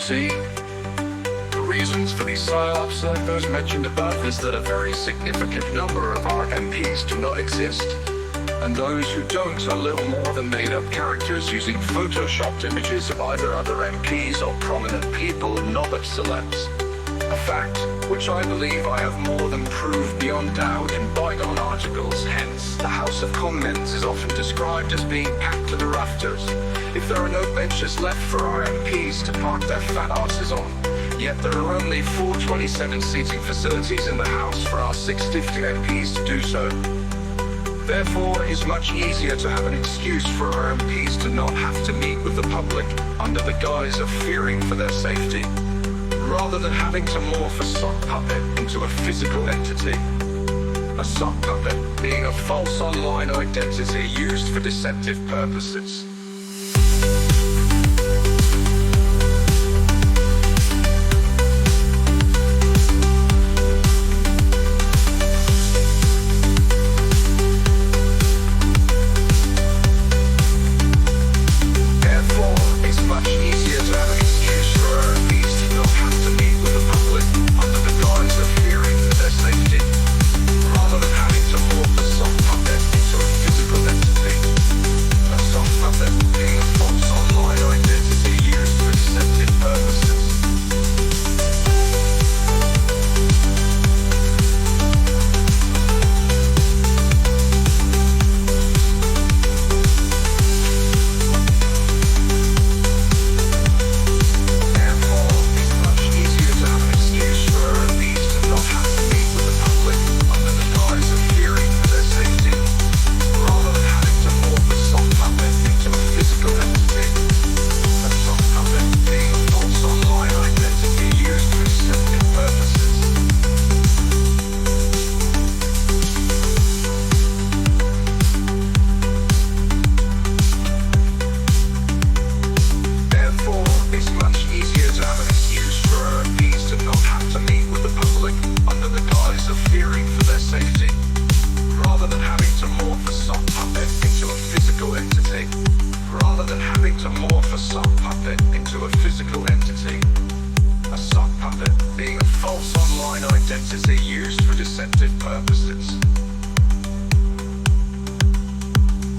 see, the reasons for these psyops like those mentioned above is that a very significant number of RMPs do not exist, and those who don't are little more than made-up characters using photoshopped images of either other MPs or prominent people, not of celebs. A fact which I believe I have more than proved beyond doubt in bygone articles. Hence, the House of Commons is often described as being packed to the rafters. If there are no benches left for RMPs to park their fat asses on, yet there are only 427 seating facilities in the House for our 650 MPs to do so. Therefore, it is much easier to have an excuse for RMPs to not have to meet with the public under the guise of fearing for their safety, rather than having to morph a sock puppet into a physical entity. A sock puppet being a false online identity used for deceptive purposes.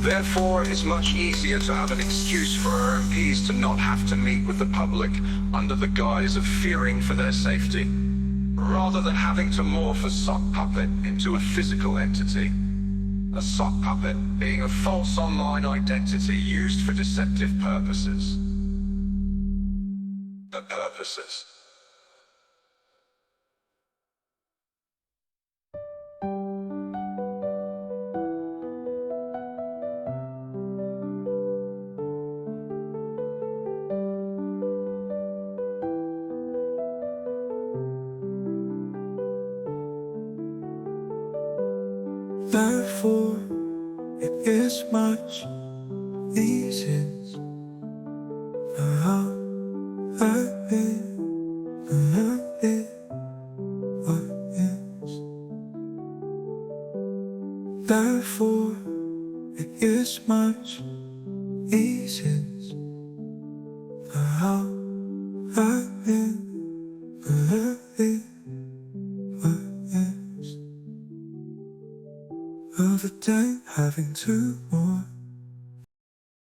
Therefore, it's much easier to have an excuse for RMPs to not have to meet with the public under the guise of fearing for their safety, rather than having to morph a sock puppet into a physical entity. A sock puppet being a false online identity used for deceptive purposes. The purposes. Therefore, it is much easier Therefore, it is much easier